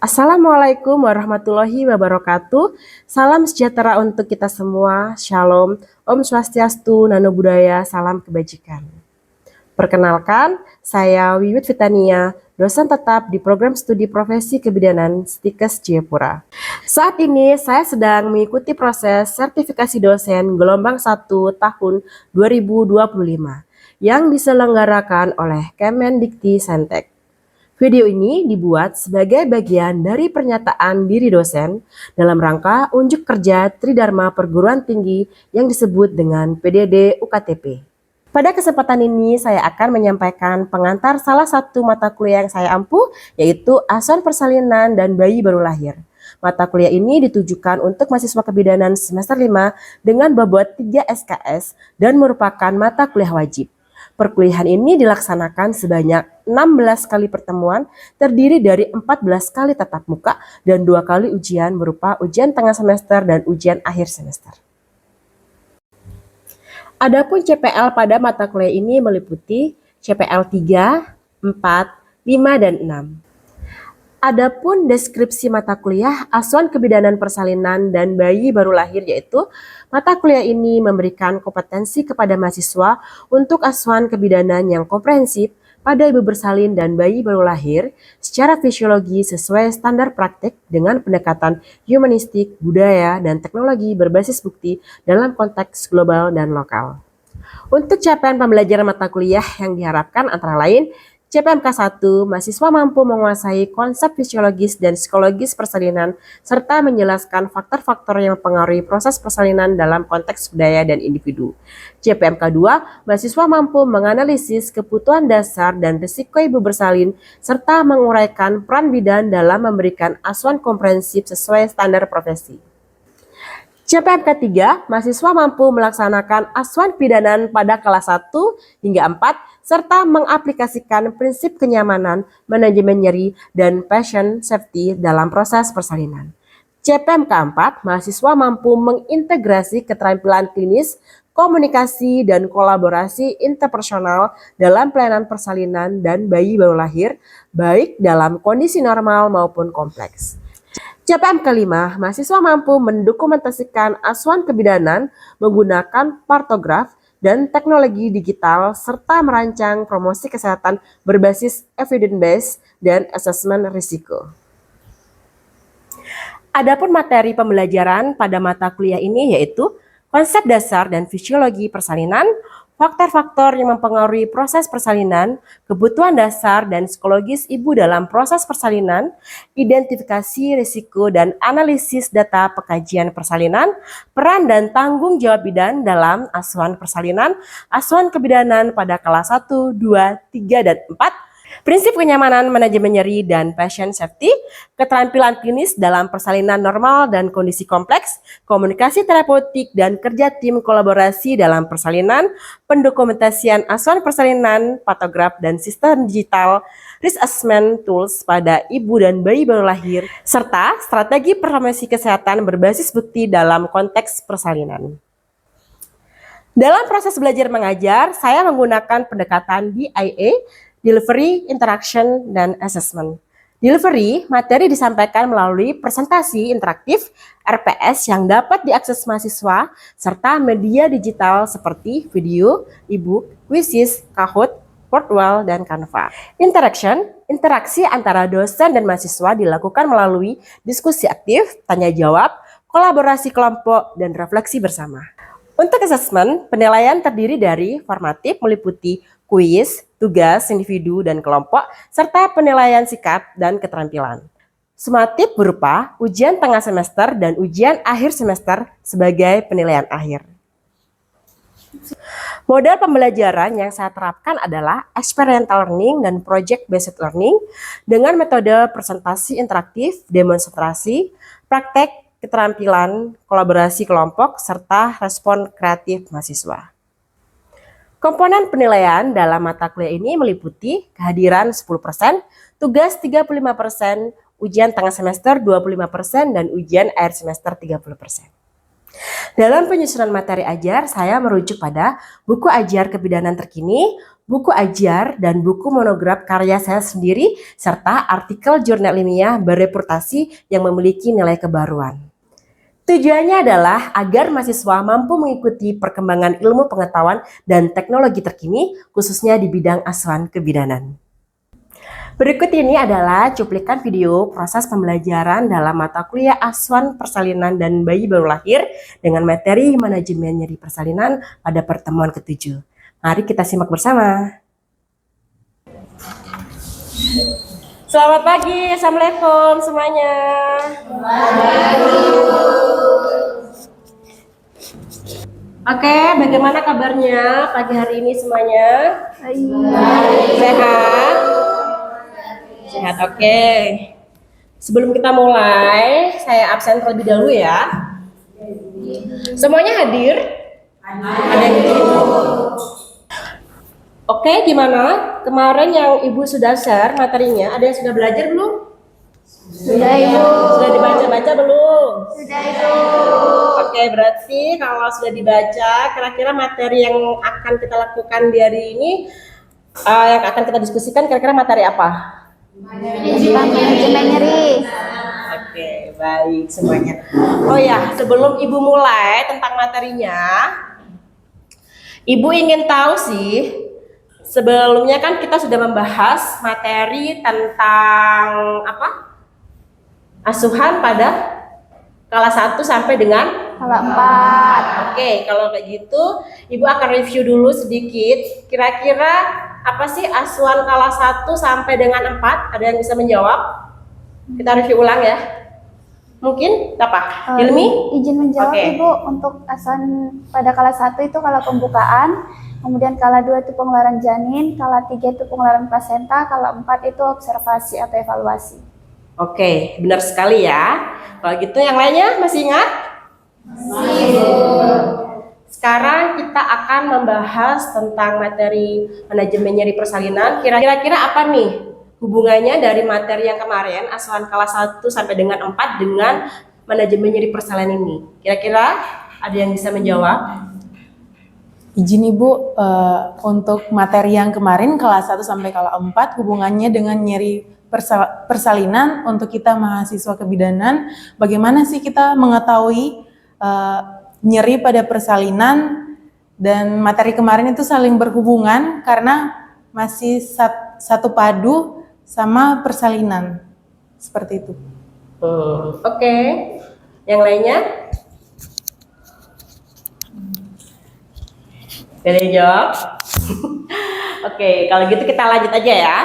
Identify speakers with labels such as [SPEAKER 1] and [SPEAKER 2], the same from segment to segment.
[SPEAKER 1] Assalamualaikum warahmatullahi wabarakatuh. Salam sejahtera untuk kita semua. Shalom, Om Swastiastu, Nano Buddhaya, salam kebajikan. Perkenalkan, saya Wiwit Fitania, dosen tetap di program studi profesi kebidanan Stikes Jayapura. Saat ini saya sedang mengikuti proses sertifikasi dosen gelombang 1 tahun 2025 yang diselenggarakan oleh Kemendikti Sentek. Video ini dibuat sebagai bagian dari pernyataan diri dosen dalam rangka unjuk kerja Tridharma Perguruan Tinggi yang disebut dengan PDD UKTP. Pada kesempatan ini saya akan menyampaikan pengantar salah satu mata kuliah yang saya ampuh, yaitu asuhan persalinan dan bayi baru lahir. Mata kuliah ini ditujukan untuk mahasiswa kebidanan semester 5 dengan bobot 3 SKS dan merupakan mata kuliah wajib. Perkuliahan ini dilaksanakan sebanyak 16 kali pertemuan, terdiri dari 14 kali tatap muka dan 2 kali ujian berupa ujian tengah semester dan ujian akhir semester. Adapun CPL pada mata kuliah ini meliputi CPL 3, 4, 5, dan 6. Adapun deskripsi mata kuliah asuhan kebidanan persalinan dan bayi baru lahir, yaitu mata kuliah ini memberikan kompetensi kepada mahasiswa untuk asuhan kebidanan yang komprehensif pada ibu bersalin dan bayi baru lahir secara fisiologi sesuai standar praktik dengan pendekatan humanistik, budaya, dan teknologi berbasis bukti dalam konteks global dan lokal. Untuk capaian pembelajaran mata kuliah yang diharapkan antara lain CPMK 1, mahasiswa mampu menguasai konsep fisiologis dan psikologis persalinan serta menjelaskan faktor-faktor yang mempengaruhi proses persalinan dalam konteks budaya dan individu. CPMK 2, mahasiswa mampu menganalisis kebutuhan dasar dan risiko ibu bersalin serta menguraikan peran bidan dalam memberikan asuhan komprehensif sesuai standar profesi. CPMK 3, mahasiswa mampu melaksanakan asuhan kebidanan pada kelas 1 hingga 4 serta mengaplikasikan prinsip kenyamanan, manajemen nyeri, dan patient safety dalam proses persalinan. CPMK 4, mahasiswa mampu mengintegrasi keterampilan klinis, komunikasi, dan kolaborasi interpersonal dalam pelayanan persalinan dan bayi baru lahir, baik dalam kondisi normal maupun kompleks. CPM kelima, mahasiswa mampu mendokumentasikan asuhan kebidanan menggunakan partograf dan teknologi digital serta merancang promosi kesehatan berbasis evidence-based dan asesmen risiko. Adapun materi pembelajaran pada mata kuliah ini yaitu konsep dasar dan fisiologi persalinan, faktor-faktor yang mempengaruhi proses persalinan, kebutuhan dasar dan psikologis ibu dalam proses persalinan, identifikasi risiko dan analisis data pekajian persalinan, peran dan tanggung jawab bidan dalam asuhan persalinan, asuhan kebidanan pada kelas 1, 2, 3, dan 4, prinsip kenyamanan, manajemen nyeri, dan patient safety, keterampilan klinis dalam persalinan normal dan kondisi kompleks, komunikasi terapeutik dan kerja tim kolaborasi dalam persalinan, pendokumentasian asuhan persalinan, patograf dan sistem digital, risk assessment tools pada ibu dan bayi baru lahir, serta strategi promosi kesehatan berbasis bukti dalam konteks persalinan. Dalam proses belajar mengajar, saya menggunakan pendekatan DIA, Delivery, Interaction, dan Assessment. Delivery, materi disampaikan melalui presentasi interaktif RPS yang dapat diakses mahasiswa, serta media digital seperti video, e-book, quizzes, Kahoot, Boardwall, dan Canva. Interaction, interaksi antara dosen dan mahasiswa dilakukan melalui diskusi aktif, tanya jawab, kolaborasi kelompok, dan refleksi bersama. Untuk assessment, penilaian terdiri dari formatif meliputi kuis, tugas individu dan kelompok, serta penilaian sikap dan keterampilan. Sumatif berupa ujian tengah semester dan ujian akhir semester sebagai penilaian akhir. Model pembelajaran yang saya terapkan adalah experiential learning dan project-based learning dengan metode presentasi interaktif, demonstrasi, praktek, keterampilan, kolaborasi kelompok, serta respon kreatif mahasiswa. Komponen penilaian dalam mata kuliah ini meliputi kehadiran 10%, tugas 35%, ujian tengah semester 25%, dan ujian akhir semester 30%. Dalam penyusunan materi ajar, saya merujuk pada buku ajar kebidanan terkini, buku ajar, dan buku monograf karya saya sendiri, serta artikel jurnal ilmiah bereputasi yang memiliki nilai kebaruan. Tujuannya adalah agar mahasiswa mampu mengikuti perkembangan ilmu pengetahuan dan teknologi terkini, khususnya di bidang asuhan kebidanan. Berikut ini adalah cuplikan video proses pembelajaran dalam mata kuliah asuhan persalinan dan bayi baru lahir dengan materi manajemen nyeri persalinan pada pertemuan ke-7. Mari kita simak bersama. Selamat pagi, Assalamualaikum semuanya. Oke, bagaimana kabarnya pagi hari ini semuanya? Sehat? Sehat, oke. Sebelum kita mulai, saya absen terlebih dahulu ya. Semuanya hadir? Ada yang Oke, gimana? Kemarin yang Ibu sudah share materinya, ada yang sudah belajar belum? Sudah, Ibu. Sudah dibaca-baca belum? Sudah, Ibu. Oke, berarti kalau sudah dibaca, kira-kira materi yang akan kita lakukan di hari ini, yang akan kita diskusikan, kira-kira materi apa?
[SPEAKER 2] Manajemen nyeri.
[SPEAKER 1] Oke, baik semuanya. Oh ya, sebelum Ibu mulai tentang materinya, Ibu ingin tahu sih, sebelumnya kan kita sudah membahas materi tentang apa? Asuhan pada kelas 1 sampai dengan
[SPEAKER 2] Kelas 4.
[SPEAKER 1] Oke, kalau kayak gitu, Ibu akan review dulu sedikit. Kira-kira apa sih asuhan kelas 1 sampai dengan 4? Ada yang bisa menjawab? Kita review ulang ya. Mungkin apa? Hilmi?
[SPEAKER 2] Izin menjawab,
[SPEAKER 1] Oke.
[SPEAKER 2] Ibu. Untuk asuhan pada kelas 1 itu kalau pembukaan, kemudian kelas 2 itu pengeluaran janin, kelas 3 itu pengeluaran plasenta, kelas 4 itu observasi atau evaluasi.
[SPEAKER 1] Oke, benar sekali ya. Kalau gitu yang lainnya masih ingat? Sekarang kita akan membahas tentang materi manajemen nyeri persalinan. Kira-kira apa nih hubungannya dari materi yang kemarin, asuhan kelas 1 sampai dengan 4 dengan manajemen nyeri persalinan ini? Kira-kira ada yang bisa menjawab?
[SPEAKER 3] Izin Ibu, untuk materi yang kemarin kelas 1 sampai kelas 4 hubungannya dengan nyeri persalinan untuk kita mahasiswa kebidanan, bagaimana sih kita mengetahui nyeri pada persalinan dan materi kemarin itu saling berhubungan karena masih satu padu sama persalinan, seperti itu.
[SPEAKER 1] Oke. Yang lainnya? Ada yang jawab? Oke, kalau gitu kita lanjut aja ya.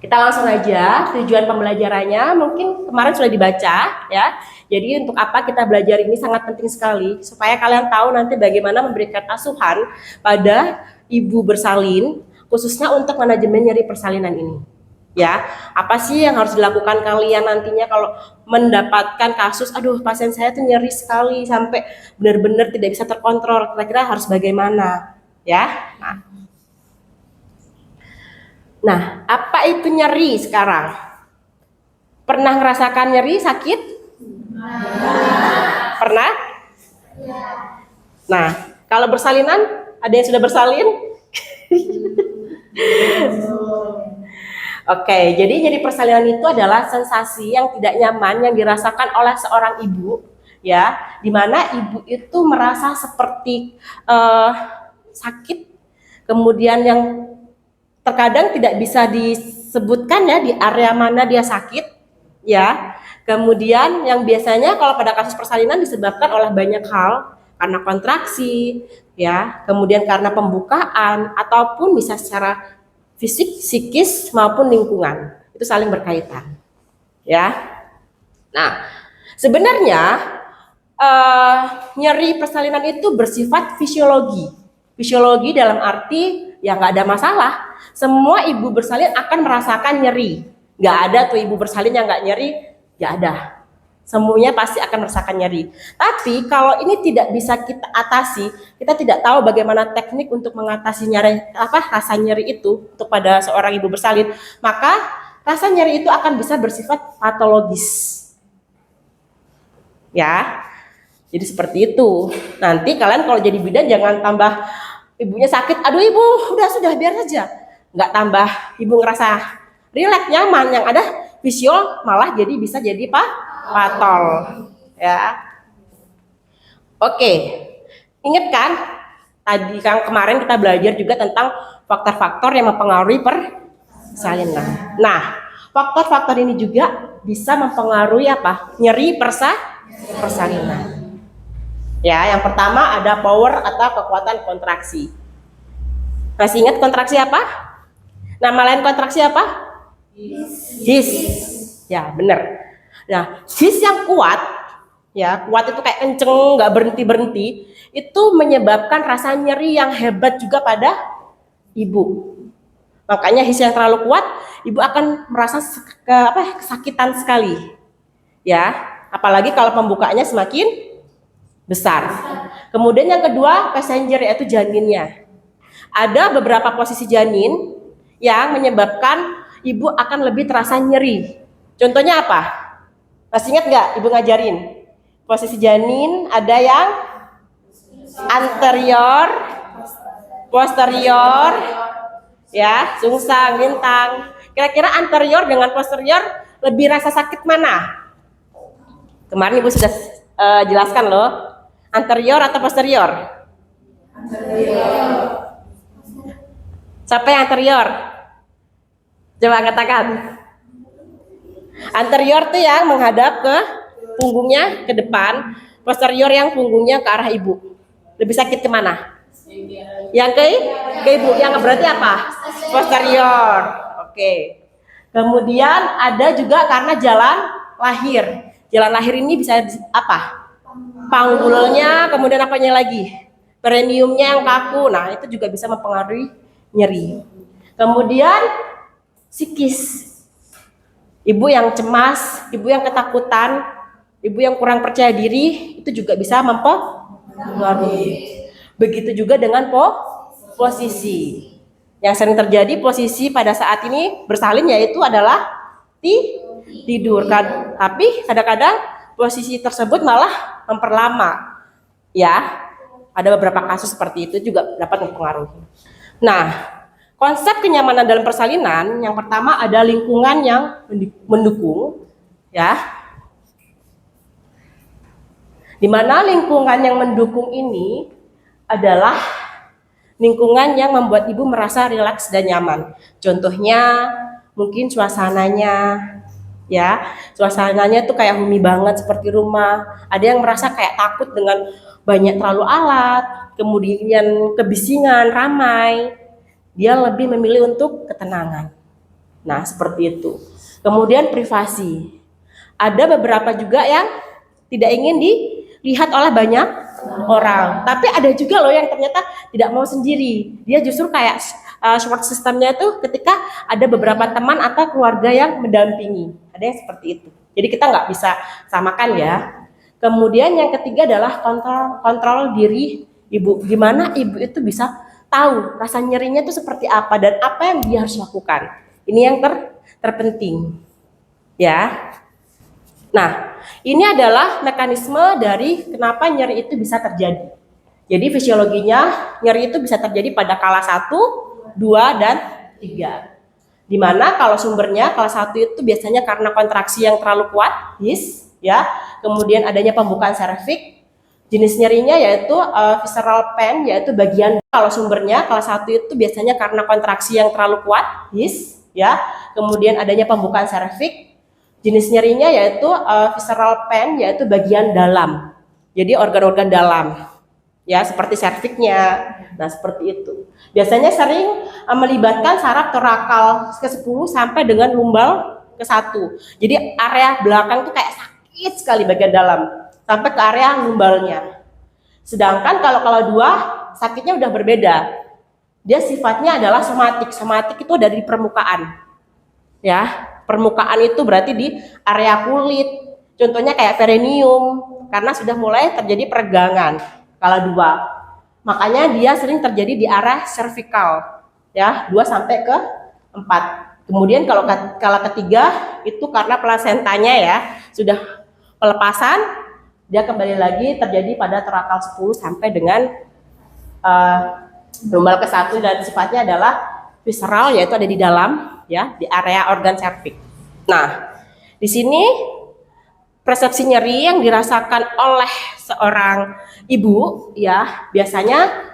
[SPEAKER 1] Kita langsung aja, tujuan pembelajarannya mungkin kemarin sudah dibaca ya. Jadi untuk apa kita belajar ini sangat penting sekali supaya kalian tahu nanti bagaimana memberikan asuhan pada ibu bersalin khususnya untuk manajemen nyeri persalinan ini. Ya, apa sih yang harus dilakukan kalian nantinya kalau mendapatkan kasus, aduh pasien saya tuh nyeri sekali sampai benar-benar tidak bisa terkontrol, kira-kira harus bagaimana ya. Nah, apa itu nyeri sekarang? Pernah ngerasakan nyeri, sakit? Pernah? Nah, kalau bersalinan, ada yang sudah bersalin? Oke, jadi nyeri persalinan itu adalah sensasi yang tidak nyaman yang dirasakan oleh seorang ibu, ya, di mana ibu itu merasa seperti sakit, kemudian yang terkadang tidak bisa disebutkan ya di area mana dia sakit, ya. Kemudian yang biasanya kalau pada kasus persalinan disebabkan oleh banyak hal, karena kontraksi, ya, kemudian karena pembukaan ataupun bisa secara fisik, psikis maupun lingkungan. Itu saling berkaitan. Ya. Nah, sebenarnya nyeri persalinan itu bersifat fisiologi. Fisiologi dalam arti ya nggak ada masalah. Semua ibu bersalin akan merasakan nyeri. Nggak ada tuh ibu bersalin yang nggak nyeri, nggak ada. Semuanya pasti akan merasakan nyeri. Tapi kalau ini tidak bisa kita atasi, kita tidak tahu bagaimana teknik untuk mengatasi rasa nyeri itu untuk pada seorang ibu bersalin, maka rasa nyeri itu akan bisa bersifat patologis. Ya. Jadi seperti itu. Nanti kalian kalau jadi bidan jangan tambah ibunya sakit, aduh ibu, sudah biar saja. Nggak tambah ibu ngerasa rileks, nyaman, yang ada visual malah bisa jadi patol. Ya. Oke, ingat kan? Tadi kan kemarin kita belajar juga tentang faktor-faktor yang mempengaruhi persalinan. Nah, faktor-faktor ini juga bisa mempengaruhi apa? Nyeri persalinan. Ya, yang pertama ada power atau kekuatan kontraksi. Masih ingat kontraksi apa? Nama lain kontraksi apa? His. Ya, benar. Nah, his yang kuat, ya kuat itu kayak kenceng, nggak berhenti, itu menyebabkan rasa nyeri yang hebat juga pada ibu. Makanya his yang terlalu kuat, ibu akan merasa kesakitan sekali. Ya, apalagi kalau pembukaannya semakin besar. Kemudian yang kedua, passenger, yaitu janinnya. Ada beberapa posisi janin yang menyebabkan ibu akan lebih terasa nyeri. Contohnya apa? Masih ingat nggak ibu ngajarin? Posisi janin ada yang anterior, posterior, ya, sungsang, lintang. Kira-kira anterior dengan posterior lebih rasa sakit mana? Kemarin ibu sudah jelaskan loh. Anterior atau posterior? Anterior. Siapa yang anterior? Coba katakan. Anterior tuh yang menghadap ke punggungnya ke depan, posterior yang punggungnya ke arah ibu. Lebih sakit kemana? Yang ke ibu. Yang berarti apa? Posterior. Oke. Kemudian ada juga karena jalan lahir. Jalan lahir ini bisa apa? Panggulnya, kemudian apanya lagi? Perineumnya yang kaku. Nah, itu juga bisa mempengaruhi nyeri. Kemudian psikis. Ibu yang cemas, ibu yang ketakutan, ibu yang kurang percaya diri, itu juga bisa mempengaruhi. Begitu juga dengan posisi. Yang sering terjadi posisi pada saat ini bersalin yaitu adalah tidur. Tapi kadang-kadang posisi tersebut malah memperlama. Ya, ada beberapa kasus seperti itu juga dapat mempengaruhi. Nah, konsep kenyamanan dalam persalinan yang pertama ada lingkungan yang mendukung, ya. Di mana lingkungan yang mendukung ini adalah lingkungan yang membuat ibu merasa rileks dan nyaman. Contohnya mungkin suasananya, ya, suasananya tuh kayak homey banget seperti rumah. Ada yang merasa kayak takut dengan banyak terlalu alat, kemudian kebisingan, ramai. Dia lebih memilih untuk ketenangan. Nah, seperti itu. Kemudian privasi. Ada beberapa juga yang tidak ingin dilihat oleh banyak orang. Tapi ada juga loh yang ternyata tidak mau sendiri. Dia justru kayak support systemnya itu ketika ada beberapa teman atau keluarga yang mendampingi. Ada yang seperti itu. Jadi kita nggak bisa samakan ya. Kemudian yang ketiga adalah kontrol diri ibu. Gimana ibu itu bisa tahu rasa nyerinya itu seperti apa dan apa yang dia harus lakukan. Ini yang terpenting. Ya. Nah, ini adalah mekanisme dari kenapa nyeri itu bisa terjadi. Jadi fisiologinya nyeri itu bisa terjadi pada kala 1, 2, dan 3. Dimana kalau sumbernya kala 1 itu biasanya karena kontraksi yang terlalu kuat, his, ya. Kemudian adanya pembukaan serviks. Jenis nyerinya yaitu visceral pain, yaitu bagian kalau sumbernya kala 1 itu biasanya karena kontraksi yang terlalu kuat, his, ya. Kemudian adanya pembukaan serviks. Jenis nyerinya yaitu visceral pain, yaitu bagian dalam. Jadi organ-organ dalam. Ya, seperti serviksnya. Nah, seperti itu. Biasanya sering melibatkan saraf torakal ke-10 sampai dengan lumbal ke-1. Jadi area belakang tuh kayak sakit sekali bagian dalam sampai ke area lumbalnya. Sedangkan kalau 2 sakitnya udah berbeda. Dia sifatnya adalah somatik. Somatik itu dari permukaan. Ya, permukaan itu berarti di area kulit. Contohnya kayak perineum, karena sudah mulai terjadi peregangan kala 2. Makanya dia sering terjadi di arah cervical, ya, 2 sampai ke 4. Kemudian kalau kala ketiga itu karena plasentanya ya sudah pelepasan, dia kembali lagi terjadi pada torakal 10 sampai dengan Lumbal ke-1 dan sifatnya adalah visceral, yaitu ada di dalam, ya, di area organ cervix. Nah, di sini persepsi nyeri yang dirasakan oleh seorang ibu, ya, biasanya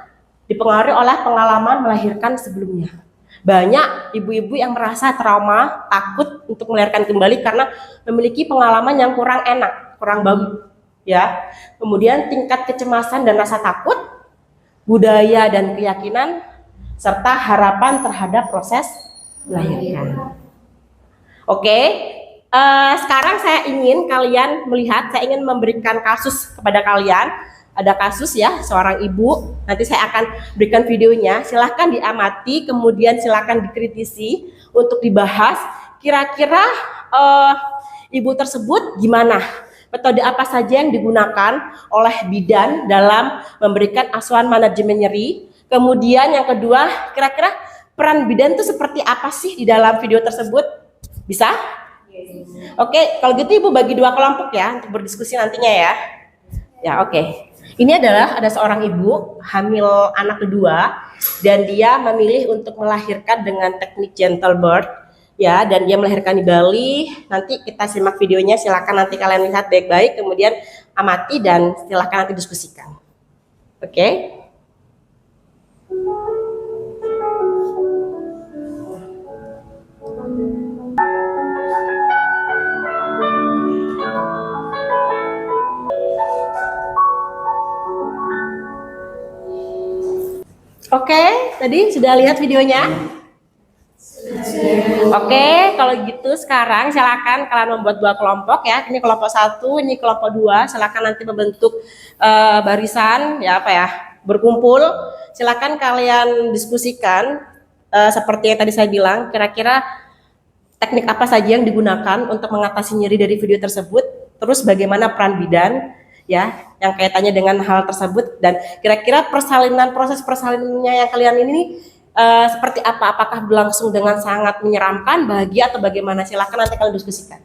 [SPEAKER 1] dipengaruhi oleh pengalaman melahirkan sebelumnya. Banyak ibu-ibu yang merasa trauma, takut untuk melahirkan kembali karena memiliki pengalaman yang kurang enak, kurang bagus, ya. Kemudian tingkat kecemasan dan rasa takut, budaya dan keyakinan, serta harapan terhadap proses melahirkan. Oke, sekarang saya ingin kalian melihat, saya ingin memberikan kasus kepada kalian. Ada kasus ya, seorang ibu, nanti saya akan berikan videonya, silahkan diamati, kemudian silahkan dikritisi untuk dibahas, kira-kira ibu tersebut gimana, metode apa saja yang digunakan oleh bidan dalam memberikan asuhan manajemen nyeri. Kemudian yang kedua, kira-kira peran bidan itu seperti apa sih di dalam video tersebut? Bisa? Oke, kalau gitu ibu bagi 2 kelompok ya untuk berdiskusi nantinya ya. Ya, oke. Ini adalah ada seorang ibu hamil anak kedua dan dia memilih untuk melahirkan dengan teknik gentle birth, ya, dan dia melahirkan di Bali. Nanti kita simak videonya, silakan nanti kalian lihat baik-baik, kemudian amati dan silakan nanti diskusikan. Oke. Oke, tadi sudah lihat videonya? Oke, kalau gitu sekarang silakan kalian membuat 2 kelompok ya. Ini kelompok 1, ini kelompok 2. Silakan nanti membentuk barisan ya, berkumpul. Silakan kalian diskusikan seperti yang tadi saya bilang. Kira-kira teknik apa saja yang digunakan untuk mengatasi nyeri dari video tersebut. Terus bagaimana peran bidan, ya, yang kaitannya dengan hal tersebut, dan kira-kira proses persalinannya yang kalian ini seperti apa? Apakah berlangsung dengan sangat menyeramkan, bahagia, atau bagaimana? Silakan nanti kalian diskusikan.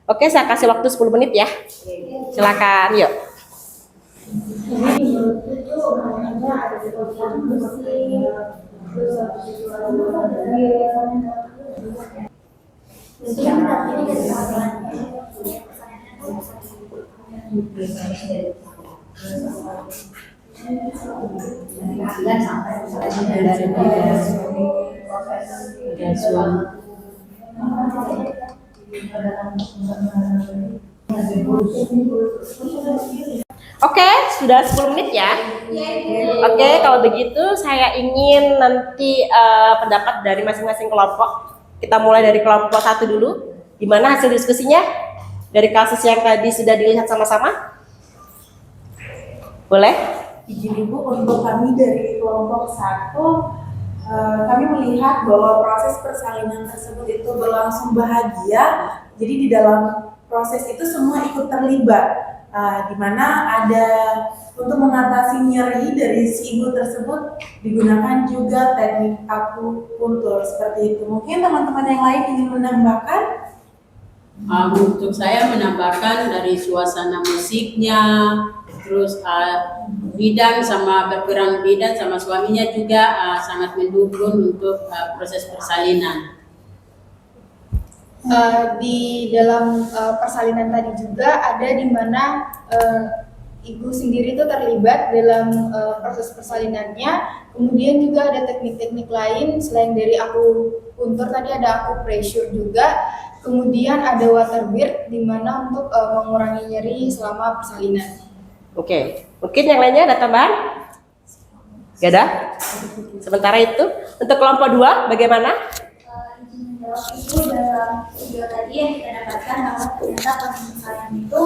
[SPEAKER 1] Oke, saya kasih waktu 10 menit ya. Silakan, yuk. Oke, sudah 10 menit ya. Oke, kalau begitu saya ingin nanti pendapat dari masing-masing kelompok. Kita mulai dari kelompok 1 dulu. Gimana hasil diskusinya? Dari kasus yang tadi sudah dilihat sama-sama? Boleh?
[SPEAKER 3] Izin Ibu, untuk kami dari kelompok 1, kami melihat bahwa proses persalinan tersebut itu berlangsung bahagia. Jadi di dalam proses itu semua ikut terlibat, di mana ada untuk mengatasi nyeri dari si ibu tersebut digunakan juga teknik akupuntur seperti itu. Mungkin teman-teman yang lain ingin menambahkan?
[SPEAKER 4] Untuk saya menambahkan dari suasana musiknya, terus bidan sama berperan bidan sama suaminya juga sangat mendukung untuk proses persalinan.
[SPEAKER 5] Di dalam persalinan tadi juga ada di mana ibu sendiri itu terlibat dalam proses persalinannya. Kemudian juga ada teknik-teknik lain selain dari akupuntur tadi, ada acupressure juga. Kemudian ada water birth di mana untuk mengurangi nyeri selama persalinan.
[SPEAKER 1] Oke, mungkin yang lainnya ada tambahan? Gak ada? Sementara itu, untuk kelompok 2 bagaimana?
[SPEAKER 2] Itu dalam video tadi yang kita dapatkan bahwa ternyata persalinan itu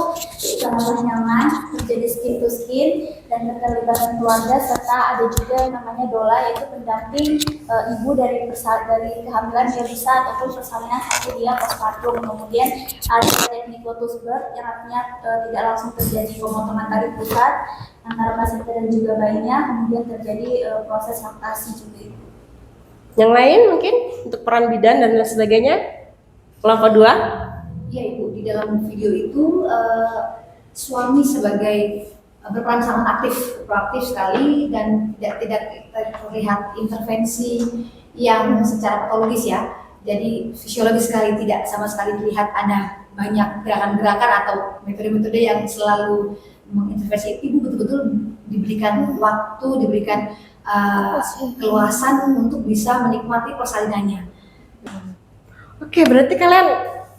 [SPEAKER 2] sangat nyaman, terjadi skin to skin dan keterlibatan keluarga, serta ada juga yang namanya doula, yaitu pendamping ibu dari kehamilan dia bisa ataupun persalinan sampai dia postpartum. Kemudian ada teknik lotus birth yang artinya tidak langsung terjadi pemotongan tali pusat antara placenta dan juga bayinya, kemudian terjadi proses laktasi juga.
[SPEAKER 1] Yang lain mungkin untuk peran bidan dan lain sebagainya? Kelompok 2?
[SPEAKER 6] Ya Ibu, di dalam video itu suami sebagai
[SPEAKER 2] berperan sangat aktif, proaktif sekali dan tidak terlihat intervensi yang secara patologis ya. Jadi fisiologis sekali, tidak sama sekali terlihat ada banyak gerakan-gerakan atau metode-metode yang selalu mengintervensi. Ibu betul-betul diberikan waktu, diberikan keluasan untuk bisa menikmati persalinannya.
[SPEAKER 1] Oke, berarti kalian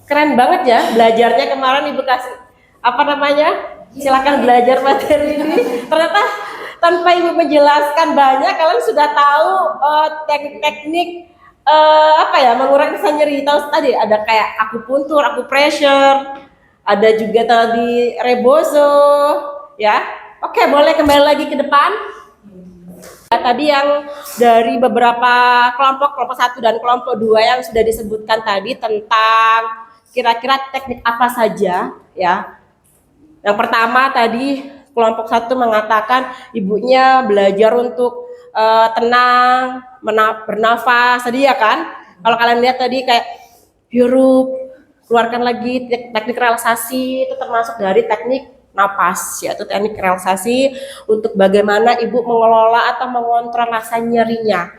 [SPEAKER 1] keren banget ya belajarnya kemarin Ibu kasih apa namanya? Silakan belajar materi ini. Ternyata tanpa Ibu menjelaskan banyak, kalian sudah tahu teknik-teknik apa ya, mengurangi rasa nyeri. Tahu tadi ada kayak akupuntur, akupressure, ada juga tadi rebozo, ya. Oke, boleh kembali lagi ke depan. Tadi yang dari beberapa kelompok 1 dan kelompok 2 yang sudah disebutkan tadi tentang kira-kira teknik apa saja ya. Yang pertama tadi kelompok 1 mengatakan ibunya belajar untuk tenang, bernafas tadi ya kan. Kalau kalian lihat tadi kayak hirup, keluarkan lagi, teknik relaksasi itu termasuk dari teknik napas, yaitu teknik relaksasi untuk bagaimana ibu mengelola atau mengontrol rasa nyerinya.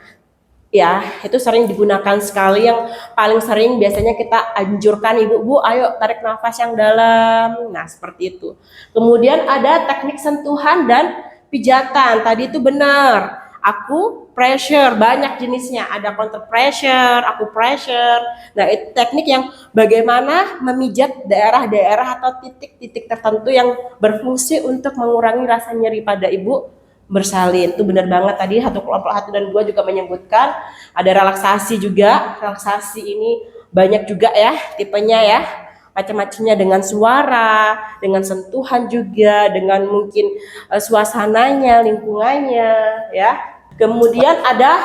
[SPEAKER 1] Ya, itu sering digunakan sekali. Yang paling sering biasanya kita anjurkan ibu, ayo tarik nafas yang dalam. Nah, seperti itu. Kemudian ada teknik sentuhan dan pijatan. Tadi itu benar. Aku pressure, banyak jenisnya. Ada counter pressure, aku pressure. Nah, itu teknik yang bagaimana memijat daerah-daerah atau titik-titik tertentu yang berfungsi untuk mengurangi rasa nyeri pada ibu bersalin. Itu benar banget tadi kelompok 1 dan 2 juga menyebutkan. Ada relaksasi juga. Relaksasi ini banyak juga ya tipenya ya. Macam-macamnya dengan suara, dengan sentuhan juga, dengan mungkin suasananya, lingkungannya ya. Kemudian ada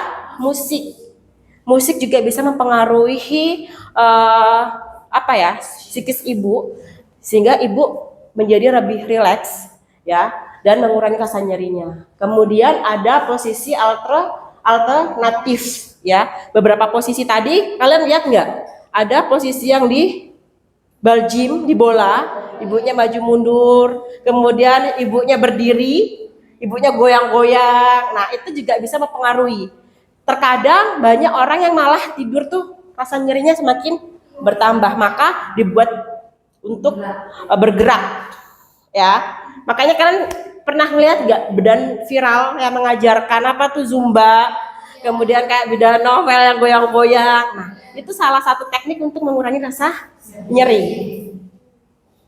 [SPEAKER 1] musik. Musik juga bisa mempengaruhi psikis ibu sehingga ibu menjadi lebih rileks ya dan mengurangi rasa nyerinya. Kemudian ada posisi alternatif ya. Beberapa posisi tadi kalian lihat nggak? Ada posisi yang di bal gym, di bola, ibunya maju mundur, kemudian ibunya berdiri, ibunya goyang-goyang. Nah, itu juga bisa mempengaruhi. Terkadang banyak orang yang malah tidur tuh rasa nyerinya semakin bertambah, maka dibuat untuk bergerak. Ya. Makanya kalian pernah ngeliat nggak bedan viral yang mengajarkan apa tuh Zumba, kemudian kayak bedan novel yang goyang-goyang. Nah, itu salah satu teknik untuk mengurangi rasa nyeri.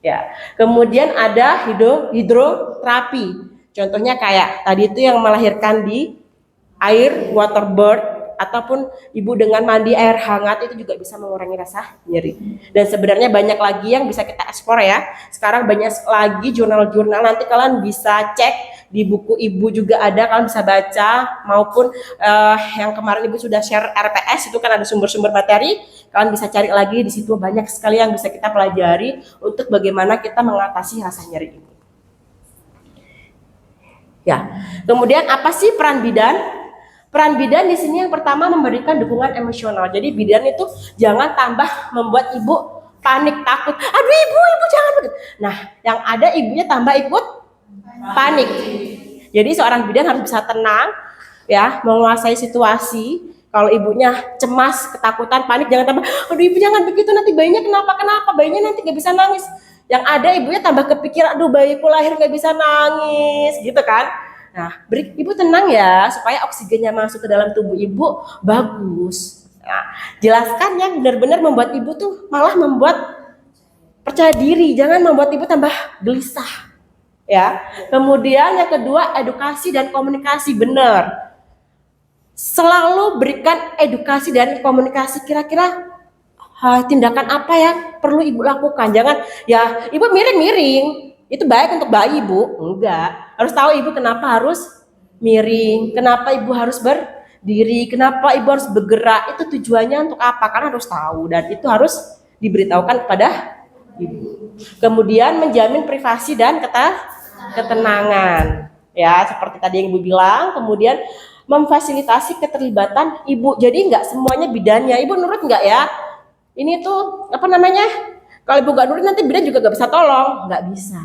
[SPEAKER 1] Ya. Kemudian ada hidroterapi. Contohnya kayak tadi itu yang melahirkan di air waterbird ataupun ibu dengan mandi air hangat itu juga bisa mengurangi rasa nyeri. Dan sebenarnya banyak lagi yang bisa kita eksplor ya. Sekarang banyak lagi jurnal-jurnal, nanti kalian bisa cek di buku ibu juga ada, kalian bisa baca maupun yang kemarin ibu sudah share RPS itu kan ada sumber-sumber materi, kalian bisa cari lagi di situ, banyak sekali yang bisa kita pelajari untuk bagaimana kita mengatasi rasa nyeri ini. Ya, kemudian apa sih peran bidan? Peran bidan di sini yang pertama memberikan dukungan emosional. Jadi bidan itu jangan tambah membuat ibu panik, takut. Aduh ibu jangan begitu. Nah, yang ada ibunya tambah ikut panik. Jadi seorang bidan harus bisa tenang, ya, menguasai situasi. Kalau ibunya cemas, ketakutan, panik, jangan tambah. Aduh ibu jangan begitu, nanti bayinya kenapa? Bayinya nanti nggak bisa nangis. Yang ada ibunya tambah kepikiran, aduh bayiku lahir nggak bisa nangis, gitu kan? Nah, beri ibu tenang ya, supaya oksigennya masuk ke dalam tubuh ibu bagus. Nah, jelaskan yang benar-benar membuat ibu tuh malah membuat percaya diri, jangan membuat ibu tambah gelisah. Ya. Kemudian yang kedua, edukasi dan komunikasi benar. Selalu berikan edukasi dan komunikasi, kira-kira tindakan apa yang perlu ibu lakukan. Jangan ya ibu miring-miring, itu baik untuk bayi ibu, enggak. Harus tahu ibu kenapa harus miring, kenapa ibu harus berdiri, kenapa ibu harus bergerak, itu tujuannya untuk apa, karena harus tahu dan itu harus diberitahukan kepada ibu. Kemudian menjamin privasi dan ketenangan, ya seperti tadi yang ibu bilang. Kemudian memfasilitasi keterlibatan ibu, jadi enggak semuanya bidannya, ibu nurut enggak ya? Ini tuh apa namanya? Kalau ibu nggak nurut nanti bidan juga nggak bisa tolong, nggak bisa.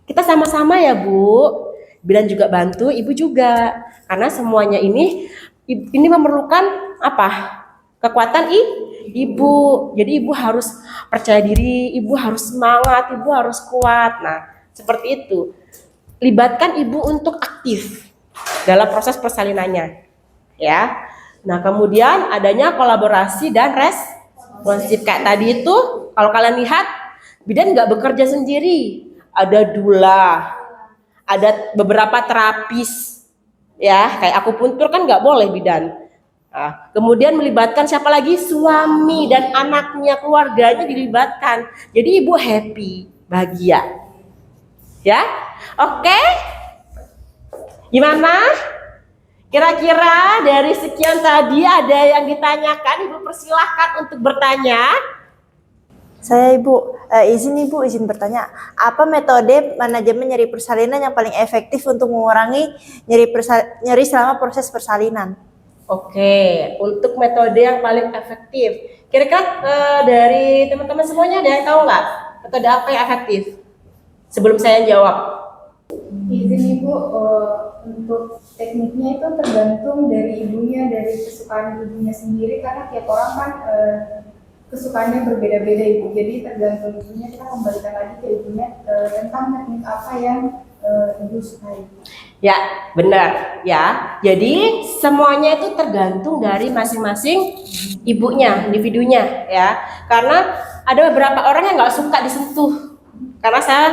[SPEAKER 1] Kita sama-sama ya Bu. Bidan juga bantu, Ibu juga. Karena semuanya ini memerlukan apa? Kekuatan Ibu. Jadi Ibu harus percaya diri, Ibu harus semangat, Ibu harus kuat. Nah, seperti itu. Libatkan Ibu untuk aktif dalam proses persalinannya. Ya. Nah, kemudian adanya kolaborasi dan responsif kayak tadi itu, kalau kalian lihat, bidan nggak bekerja sendiri, ada dula, ada beberapa terapis, ya kayak akupuntur kan nggak boleh bidan. Nah, kemudian melibatkan siapa lagi? Suami dan anaknya, keluarganya dilibatkan. Jadi ibu happy, bahagia, ya. Oke, gimana? Kira-kira dari sekian tadi ada yang ditanyakan, Ibu persilahkan untuk bertanya.
[SPEAKER 6] Saya izin bertanya, apa metode manajemen nyeri persalinan yang paling efektif untuk mengurangi nyeri selama proses persalinan?
[SPEAKER 1] Oke, untuk metode yang paling efektif, kira-kira dari teman-teman semuanya ada yang tahu nggak metode apa yang efektif? Sebelum saya jawab.
[SPEAKER 5] Izin Ibu, untuk tekniknya itu tergantung dari ibunya, dari kesukaan ibunya sendiri, karena tiap orang kan kesukaannya berbeda-beda Ibu. Jadi tergantung ibunya, kita kembalikan lagi ke ibunya tentang teknik apa yang ibu sukai.
[SPEAKER 1] Ya, benar ya. Jadi semuanya itu tergantung dari masing-masing ibunya, individunya ya. Karena ada beberapa orang yang nggak suka disentuh. Karena saya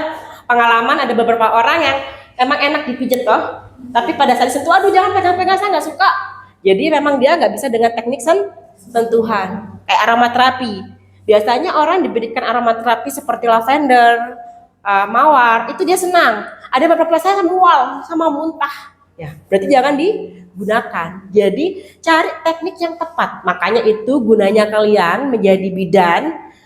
[SPEAKER 1] pengalaman ada beberapa orang yang emang enak dipijit toh, tapi pada saat disentuh, aduh jangan pegang-pegang, saya nggak suka. Jadi memang dia nggak bisa dengan teknik sentuhan. Kayak aromaterapi. Biasanya orang diberikan aromaterapi seperti lavender, mawar, itu dia senang. Ada beberapa saya mual sama muntah. Ya, berarti jangan digunakan. Jadi cari teknik yang tepat. Makanya itu gunanya kalian menjadi bidan.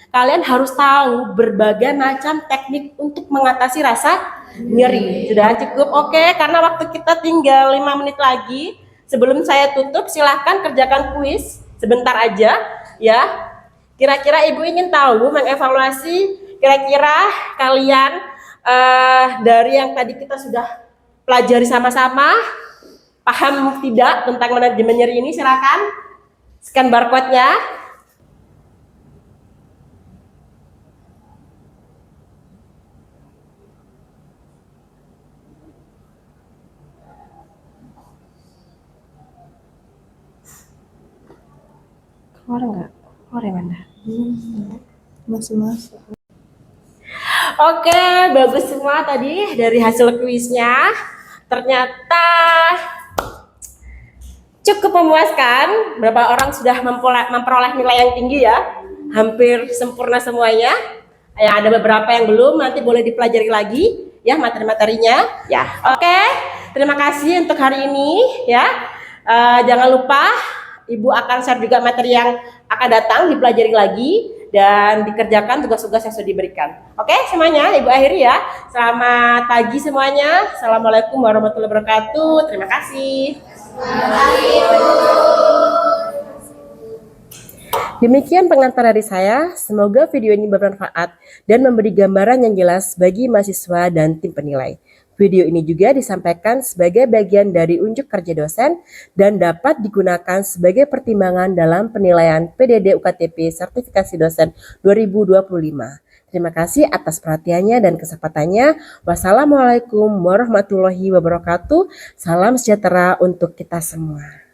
[SPEAKER 1] Kalian harus tahu berbagai macam teknik untuk mengatasi rasa nyeri. Sudah cukup? Oke, karena waktu kita tinggal 5 menit lagi. Sebelum saya tutup, silahkan kerjakan kuis sebentar aja ya. Kira-kira Ibu ingin tahu, mengevaluasi kira-kira kalian dari yang tadi kita sudah pelajari sama-sama, paham tidak tentang manajemen nyeri ini? Silakan scan barcode-nya. Keluar enggak? Keluar ya Banda?
[SPEAKER 3] Masuk.
[SPEAKER 1] Oke, bagus semua tadi dari hasil kuisnya. Ternyata cukup memuaskan. Berapa orang sudah memperoleh nilai yang tinggi ya? Hampir sempurna semuanya. Yang ada beberapa yang belum, nanti boleh dipelajari lagi ya materi-materinya. Ya, oke. Terima kasih untuk hari ini ya. Jangan lupa Ibu akan share juga materi yang akan datang, dipelajari lagi dan dikerjakan tugas-tugas yang sudah diberikan. Oke, semuanya Ibu akhiri ya. Selamat pagi semuanya. Assalamualaikum warahmatullahi wabarakatuh. Terima kasih. Demikian pengantar dari saya. Semoga video ini bermanfaat dan memberi gambaran yang jelas bagi mahasiswa dan tim penilai. Video ini juga disampaikan sebagai bagian dari unjuk kerja dosen dan dapat digunakan sebagai pertimbangan dalam penilaian PDD UKTP Sertifikasi Dosen 2025. Terima kasih atas perhatiannya dan kesempatannya. Wassalamualaikum warahmatullahi wabarakatuh. Salam sejahtera untuk kita semua.